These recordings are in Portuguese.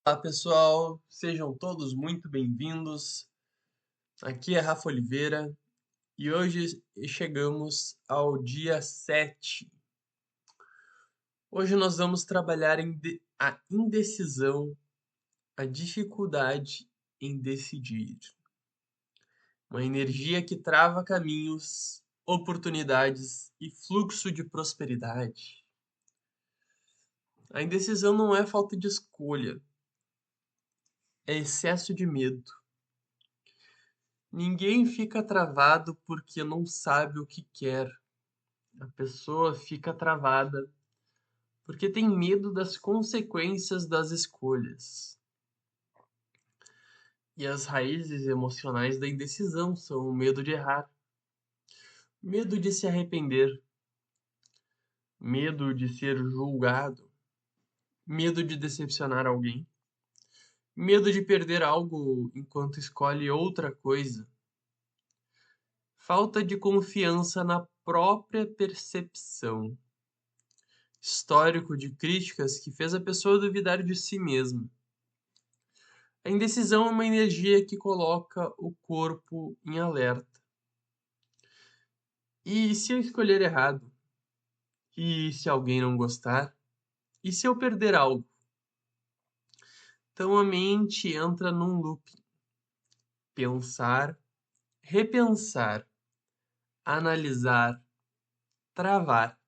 Olá pessoal, sejam todos muito bem-vindos. Aqui é Rafa Oliveira e hoje chegamos ao dia 7. Hoje nós vamos trabalhar a indecisão, a dificuldade em decidir. Uma energia que trava caminhos, oportunidades e fluxo de prosperidade. A indecisão não é falta de escolha, é excesso de medo. Ninguém fica travado porque não sabe o que quer. A pessoa fica travada porque tem medo das consequências das escolhas. E as raízes emocionais da indecisão são o medo de errar, medo de se arrepender, medo de ser julgado, medo de decepcionar alguém, medo de perder algo enquanto escolhe outra coisa, falta de confiança na própria percepção, histórico de críticas que fez a pessoa duvidar de si mesma. A indecisão é uma energia que coloca o corpo em alerta. E se eu escolher errado? E se alguém não gostar? E se eu perder algo? Então a mente entra num loop. Pensar, repensar, analisar, travar.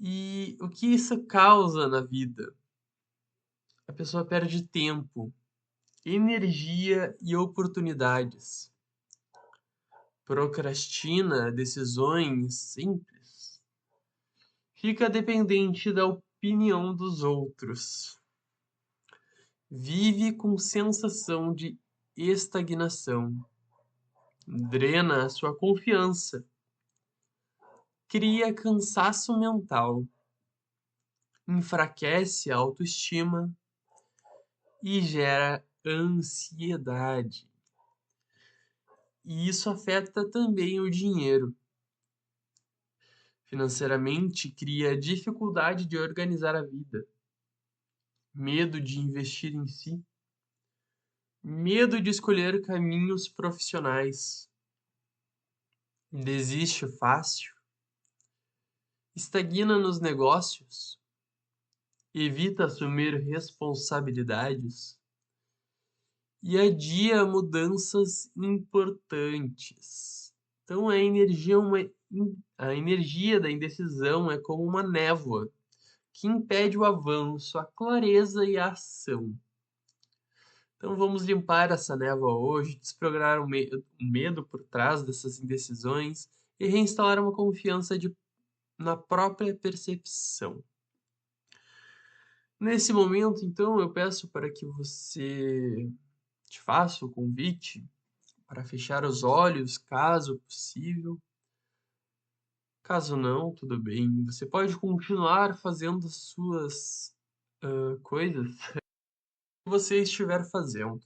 E o que isso causa na vida? A pessoa perde tempo, energia e oportunidades. Procrastina decisões simples. Fica dependente da opinião dos outros. Vive com sensação de estagnação. Drena a sua confiança. Cria cansaço mental. Enfraquece a autoestima e gera ansiedade. E isso afeta também o dinheiro. Financeiramente, cria dificuldade de organizar a vida, medo de investir em si, medo de escolher caminhos profissionais, desiste fácil, estagna nos negócios, evita assumir responsabilidades e adia mudanças importantes. Então a energia da indecisão é como uma névoa que impede o avanço, a clareza e a ação. Então vamos limpar essa névoa hoje, desprogramar o medo por trás dessas indecisões e reinstalar uma confiança na própria percepção. Nesse momento, então, eu peço para que você te faça o convite para fechar os olhos, caso possível. Caso não, tudo bem. Você pode continuar fazendo as suas coisas que você estiver fazendo.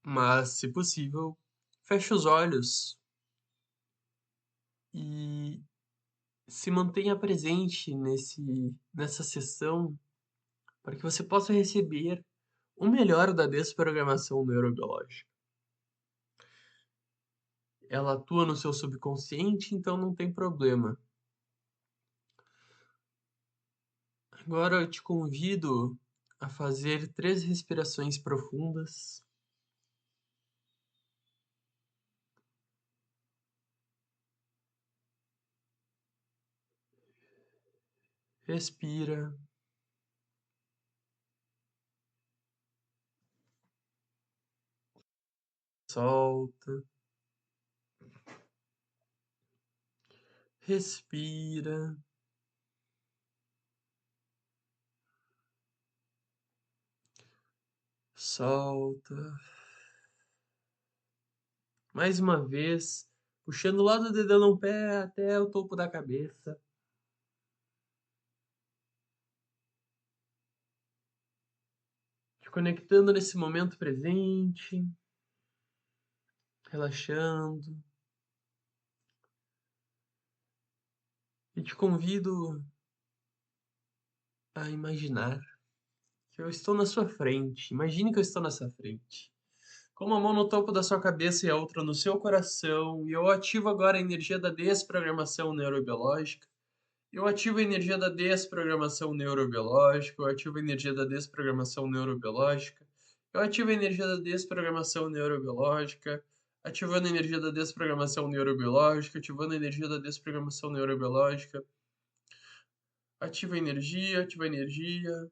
Mas, se possível, feche os olhos e se mantenha presente nessa sessão para que você possa receber o melhor da desprogramação neurobiológica. Ela atua no seu subconsciente, então não tem problema. Agora eu te convido a fazer 3 respirações profundas. Respira. Solta. Respira. Solta. Mais uma vez, puxando lá do dedão no pé até o topo da cabeça. Te conectando nesse momento presente. Relaxando. E te convido a imaginar que eu estou na sua frente. Imagine que eu estou na sua frente. Com uma mão no topo da sua cabeça e a outra no seu coração, e eu ativo agora a energia da desprogramação neurobiológica. Eu ativo a energia da desprogramação neurobiológica, eu ativo a energia da desprogramação neurobiológica, eu ativo a energia da desprogramação neurobiológica, ativando a energia da desprogramação neurobiológica, ativando a energia da desprogramação neurobiológica, ativa a energia, ativa a energia.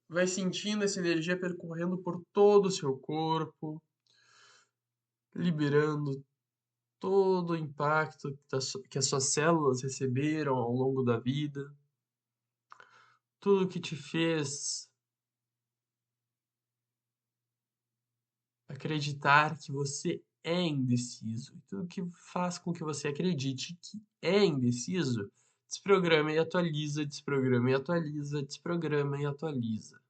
Vai sentindo essa energia percorrendo por todo o seu corpo, liberando todo o impacto que as suas células receberam ao longo da vida, tudo que te fez acreditar que você é indeciso, e tudo que faz com que você acredite que é indeciso, desprograma e atualiza, desprograma e atualiza, desprograma e atualiza.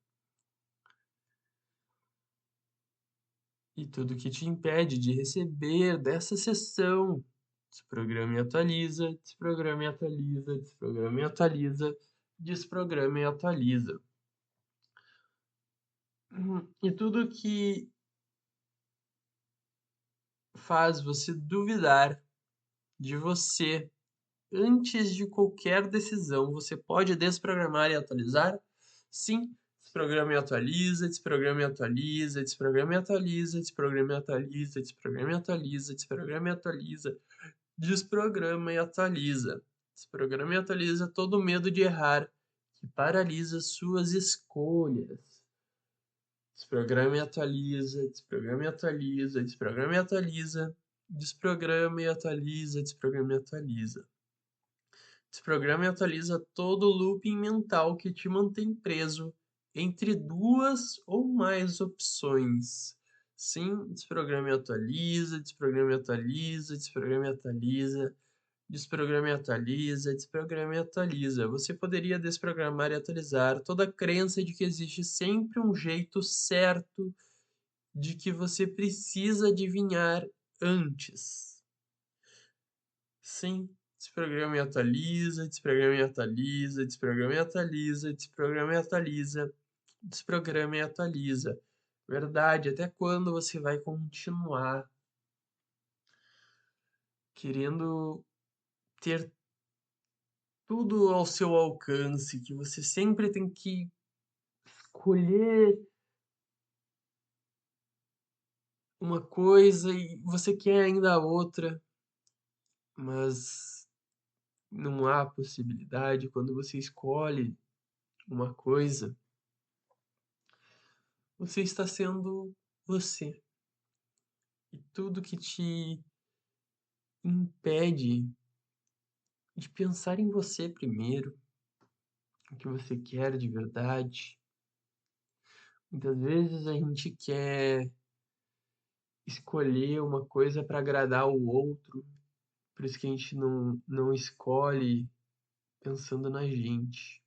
E tudo que te impede de receber dessa sessão, desprograma e atualiza, desprograma e atualiza, desprograma e atualiza, desprograma e atualiza. E tudo que faz você duvidar de você antes de qualquer decisão, você pode desprogramar e atualizar? Sim, desprograma e atualiza, desprograma e atualiza, desprograma e atualiza, desprograma e atualiza, desprograma e atualiza, desprograma e atualiza, desprograma e atualiza. Desprograma e atualiza todo o medo de errar que paralisa suas escolhas. Desprograma e atualiza, desprograma e atualiza, desprograma e atualiza, desprograma e atualiza, desprograma e atualiza. Desprograma e atualiza todo o looping mental que te mantém preso entre duas ou mais opções. Sim, desprograma e atualiza, desprograma e atualiza, desprograma e atualiza, desprograma e atualiza, desprograma e atualiza. Você poderia desprogramar e atualizar toda a crença de que existe sempre um jeito certo de que você precisa adivinhar antes. Sim, desprograma e atualiza, desprograma e atualiza, desprograma e atualiza, desprograma e atualiza, desprograma e atualiza. Verdade, até quando você vai continuar querendo ter tudo ao seu alcance, que você sempre tem que escolher uma coisa e você quer ainda a outra, mas não há possibilidade quando você escolhe uma coisa, você está sendo você. E tudo que te impede de pensar em você primeiro, o que você quer de verdade. Muitas vezes a gente quer escolher uma coisa para agradar o outro, por isso que a gente não escolhe pensando na gente.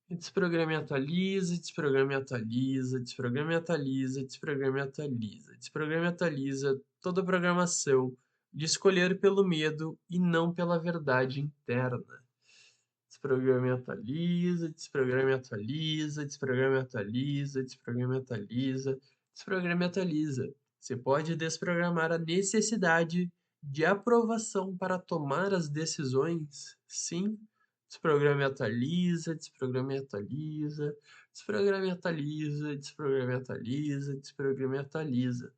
Desprograma e atualiza, desprograma e atualiza, desprograma e atualiza, desprograma e atualiza, desprograma e atualiza toda a programação de escolher pelo medo e não pela verdade interna. Desprograma e atualiza, desprograma e atualiza, desprograma e atualiza, desprograma e atualiza, desprograma e atualiza. Você pode desprogramar a necessidade de aprovação para tomar as decisões? Sim. Desprograma e atualiza, desprograma e atualiza, desprograma e atualiza, desprograma e atualiza, desprograma e atualiza.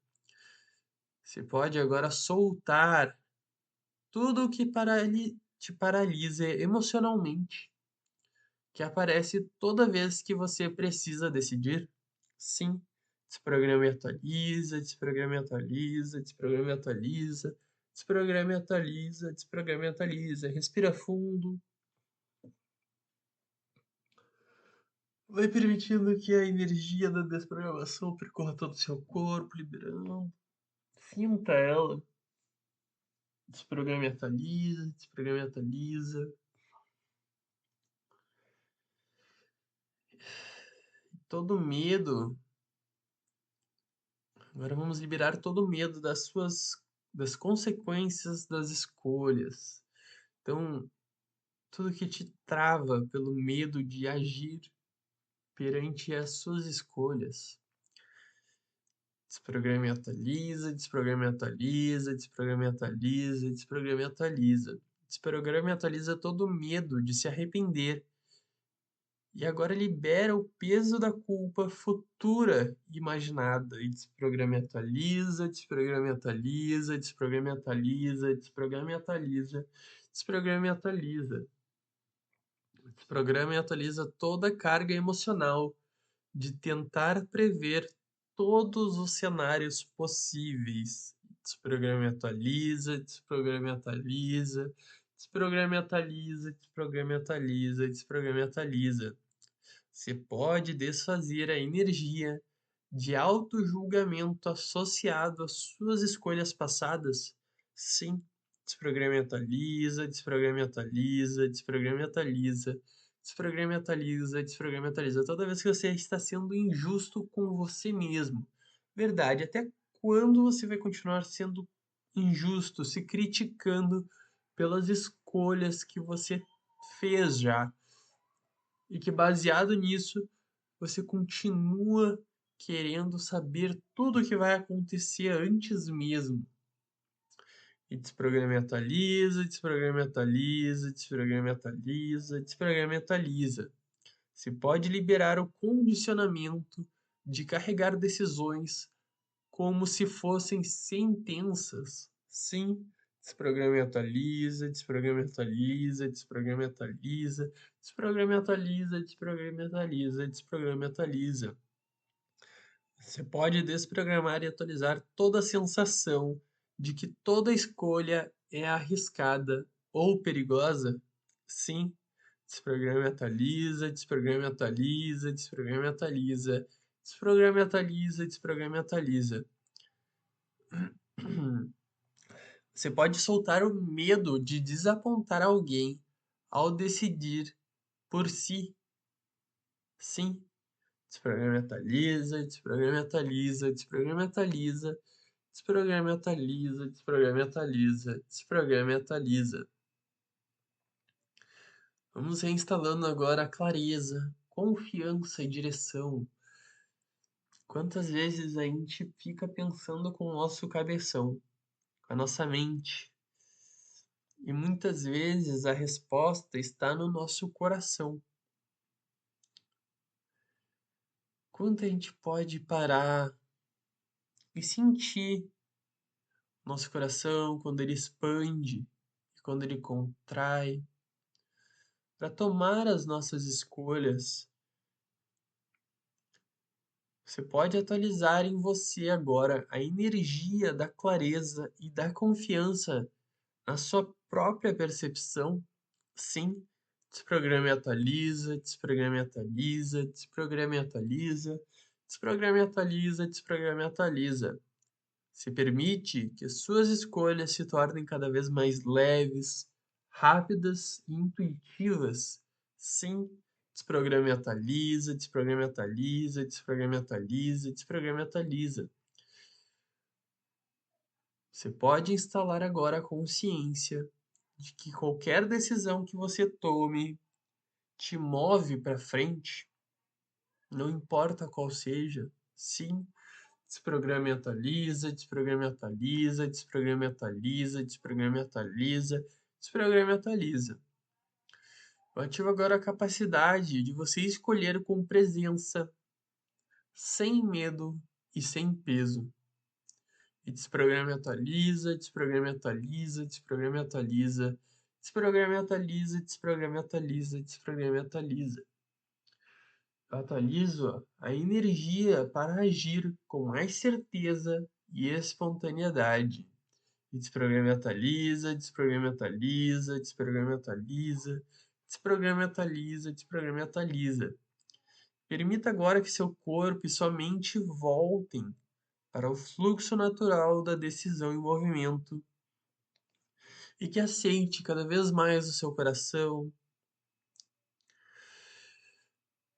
Você pode agora soltar tudo o que te paralisa emocionalmente, que aparece toda vez que você precisa decidir. Sim, desprograma e atualiza, desprograma e atualiza, desprograma e atualiza, desprograma e atualiza, desprograma e atualiza. Respira fundo. Vai permitindo que a energia da desprogramação percorra todo o seu corpo, liberando. Sinta ela. Desprograma e atualiza, desprograma e atualiza. Todo medo. Agora vamos liberar todo o medo das consequências das escolhas. Então, tudo que te trava pelo medo de agir perante as suas escolhas. Desprograma e atualiza, desprograma e atualiza, desprograma e atualiza, desprograma e atualiza. Desprograma e atualiza todo o medo de se arrepender. E agora libera o peso da culpa futura imaginada. E desprograma e atualiza, desprograma e atualiza, desprograma e atualiza, desprograma e atualiza, desprograma e atualiza. Desprograma e atualiza toda a carga emocional de tentar prever todos os cenários possíveis. Desprograma e atualiza, desprograma e atualiza, desprograma e atualiza, desprograma e atualiza, desprograma e atualiza. Você pode desfazer a energia de auto-julgamento associado às suas escolhas passadas? Sim. Desprograma e atualiza, desprograma e atualiza, desprograma e atualiza, desprograma e atualiza, desprograma e atualiza. Toda vez que você está sendo injusto com você mesmo. Verdade, até quando você vai continuar sendo injusto, se criticando pelas escolhas que você fez já? E que baseado nisso, você continua querendo saber tudo o que vai acontecer antes mesmo. E desprograma e atualiza, desprograma e atualiza, desprograma e atualiza, desprograma e atualiza. Você pode liberar o condicionamento de carregar decisões como se fossem sentenças. Sim, desprograma e atualiza, desprograma e atualiza, desprograma e atualiza, desprograma e atualiza, desprograma e atualiza, desprograma e atualiza. Você pode desprogramar e atualizar toda a sensação de que toda escolha é arriscada ou perigosa? Sim, desprograma e atualiza, desprograma e atualiza, desprograma e atualiza, desprograma e atualiza, desprograma e atualiza. Você pode soltar o medo de desapontar alguém ao decidir por si. Sim. Desprograma e atualiza, desprograma e atualiza, desprograma e atualiza, desprograma e atualiza, desprograma e atualiza, desprograma e atualiza. Vamos reinstalando agora a clareza, confiança e direção. Quantas vezes a gente fica pensando com o nosso cabeção, com a nossa mente? E muitas vezes a resposta está no nosso coração. Quanto a gente pode parar e sentir nosso coração quando ele expande e quando ele contrai, para tomar as nossas escolhas? Você pode atualizar em você agora a energia da clareza e da confiança na sua própria percepção. Sim, desprograma e atualiza, desprograma e atualiza, desprograma e atualiza, desprograma e atualiza, desprograma e atualiza. Se permite que suas escolhas se tornem cada vez mais leves, rápidas e intuitivas. Sim, desprograma e atualiza, desprograma e atualiza, desprograma e atualiza, desprograma e atualiza. Você pode instalar agora a consciência de que qualquer decisão que você tome te move para frente, não importa qual seja. Sim, desprograma e atualiza, desprograma e atualiza, desprograma e atualiza, desprograma e atualiza, desprograma e atualiza. Eu ativo agora a capacidade de você escolher com presença, sem medo e sem peso. E desprograma e atualiza, desprograma e atualiza, desprograma e atualiza, desprograma e atualiza, desprograma e atualiza, desprograma e atualiza. Eu atualizo a energia para agir com mais certeza e espontaneidade. E desprograma e atualiza, desprograma e atualiza, desprograma e atualiza, desprograma e atualiza, desprograma e atualiza. Permita agora que seu corpo e sua mente voltem para o fluxo natural da decisão em movimento e que aceite cada vez mais o seu coração.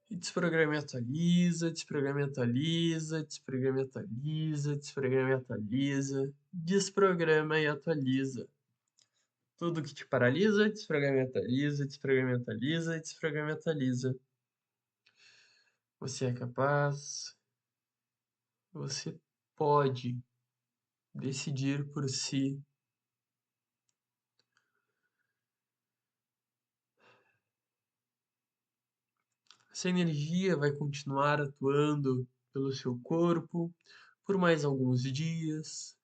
E desprograma e atualiza, desprograma e atualiza, desprograma e atualiza, desprograma e atualiza, desprograma e atualiza. Tudo que te paralisa, desfragmentaliza, desfragmentaliza, desfragmentaliza. Você é capaz, você pode decidir por si. Essa energia vai continuar atuando pelo seu corpo por mais alguns dias,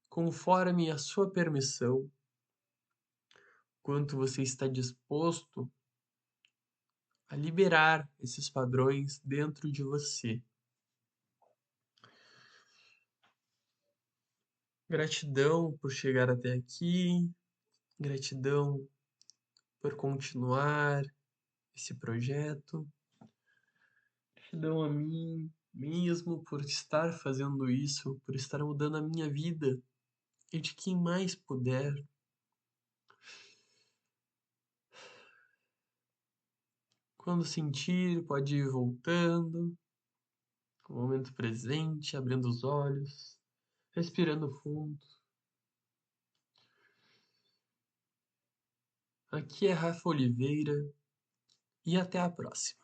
conforme a sua permissão, quanto você está disposto a liberar esses padrões dentro de você. Gratidão por chegar até aqui, gratidão por continuar esse projeto, gratidão a mim mesmo por estar fazendo isso, por estar mudando a minha vida e de quem mais puder. Quando sentir, pode ir voltando, no momento presente, abrindo os olhos, respirando fundo. Aqui é Rafa Oliveira e até a próxima.